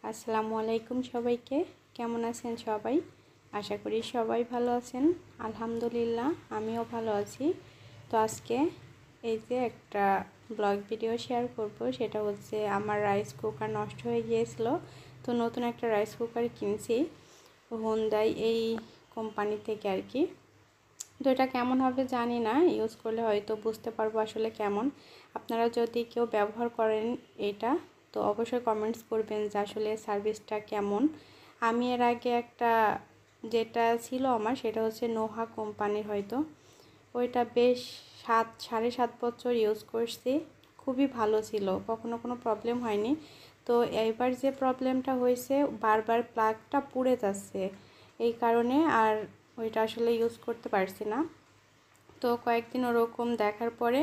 আসসালামু আলাইকুম সবাইকে। কেমন আছেন সবাই? আশা করি সবাই ভালো আছেন। আলহামদুলিল্লাহ আমিও ভালো আছি। তো আজকে এই যে একটা ব্লগ ভিডিও শেয়ার করব, সেটা হচ্ছে আমার রাইস কুকার নষ্ট হয়ে গিয়েছিল। তো নতুন একটা রাইস কুকার কিনছি হোন্ডাই এই কোম্পানি থেকে আর কি। তো এটা কেমন হবে জানি না, ইউজ করলে হয়তো বুঝতে পারবো আসলে কেমন। আপনারা যদি কেউ ব্যবহার করেন এটা, তো অবশ্যই কমেন্টস করবেন যে আসলে সার্ভিসটা কেমন। আমি এর আগে একটা যেটা ছিল আমার, সেটা হচ্ছে নোহা কোম্পানির, হয়তো ওইটা বেশ 7.5 বছর ইউজ করছি। খুবই ভালো ছিল, কখনো কোনো প্রবলেম হয়নি। তো এইবার যে প্রবলেমটা হয়েছে, বারবার প্লাগটা পুড়ে যাচ্ছে, এই কারণে আর ওইটা আসলে ইউজ করতে পারছি না। তো কয়েকদিন ওরকম দেখার পরে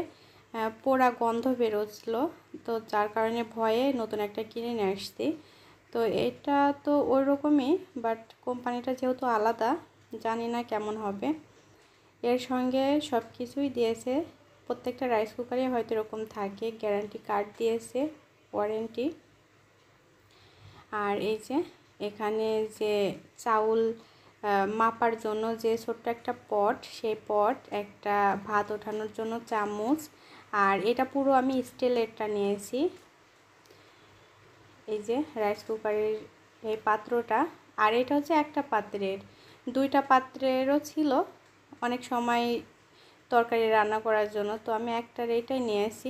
পোড়া গন্ধ বেরোচ্ছিল, তো যার কারণে ভয়ে নতুন একটা কিনে নিয়ে আসছি। তো এটা তো ওই রকমই, বাট কোম্পানিটা যেহেতু আলাদা, জানি না কেমন হবে। এর সঙ্গে সব কিছুই দিয়েছে, প্রত্যেকটা রাইস কুকারে হয়তো এরকম থাকে, গ্যারান্টি কার্ড দিয়েছে, ওয়ারেন্টি। আর এই যে এখানে যে চাউল মাপার জন্য যে ছোট্ট একটা পট, সেই পট, একটা ভাত ওঠানোর জন্য চামচ, আর এটা পুরো আমি স্টিলেরটা নিয়েছি। এই যে রাইস কুকারের এই পাত্রটা, আর এটা হচ্ছে একটা পাত্রের, দুইটা পাত্রেরও ছিল অনেক সময় তরকারি রান্না করার জন্য। তো আমি একটার এইটাই নিয়েছি,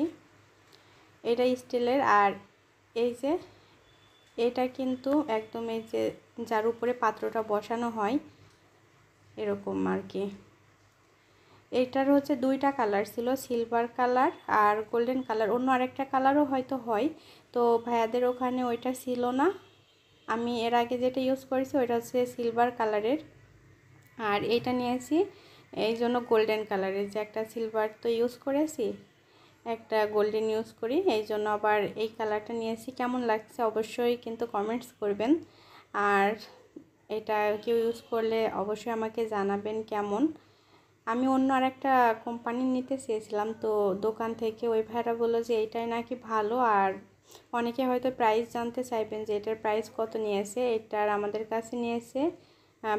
এটা স্টিলের। আর এই যে এটা কিন্তু একদম এই যে যার উপরে পাত্রটা বসানো হয় এরকম আর কি। এটার হচ্ছে দুইটা কালার ছিল, সিলভার কালার আর গোল্ডেন কালার, অন্য আরেকটা কালারও হয়তো হয়। তো ভাইয়াদের ওখানে ওইটা ছিল না, আমি এর আগে যেটা ইউজ করেছি ওইটা হচ্ছে সিলভার কালারের। আর এইটা নিয়েছি এই জন্য গোল্ডেন কালারের, যে একটা সিলভার তো ইউজ করেছি, একটা গোল্ডেন ইউজ করি, এই জন্য আবার এই কালারটা নিয়েছি। কেমন লাগছে অবশ্যই কিন্তু কমেন্টস করবেন। আর এটা কেউ ইউজ করলে অবশ্যই আমাকে জানাবেন কেমন। আমি অন্য আরেকটা কোম্পানি নিতে চেয়েছিলাম, তো দোকান থেকে ওই ভাইরা বললো যে এইটাই নাকি ভালো। আর অনেকে হয়তো প্রাইস জানতে চাইবেন যে এটার প্রাইস কত নিয়েছে। এটার আমাদের কাছে নিয়েছে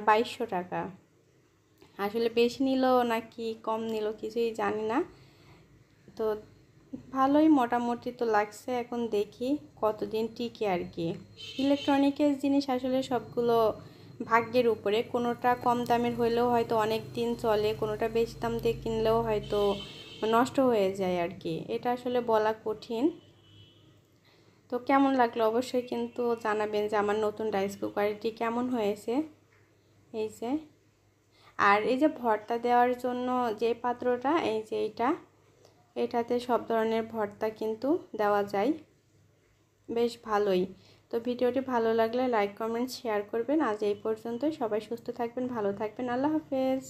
2200 টাকা। আসলে বেশি নিল নাকি কম নিল কিছুই জানি না। তো ভালোই মোটামুটি তো লাগছে, এখন দেখি কতদিন টিকে আর কি। ইলেকট্রনিক্স জিনিস আসলে সবগুলো ভাগ্যের উপরে, কোনোটা কম দামের হলেও হয়তো অনেক দিন চলে, কোনোটা বেশি দাম দিয়ে কিনলেও হয়তো নষ্ট হয়ে যায় আর কি, এটা আসলে বলা কঠিন। তো কেমন লাগলো অবশ্যই কিন্তু জানাবেন যে আমার নতুন রাইস কুকারটি কেমন হয়েছে। এই যে, আর এই যে ভর্তা দেওয়ার জন্য যে পাত্রটা, এই যে এটাতে সব ধরনের ভর্তা কিন্তু দেওয়া যায়, বেশ ভালোই। তো ভিডিওটি ভালো লাগলে লাইক কমেন্ট শেয়ার করবেন। আজ এই পর্যন্তই, সবাই সুস্থ থাকবেন, ভালো থাকবেন, আল্লাহ হাফেজ।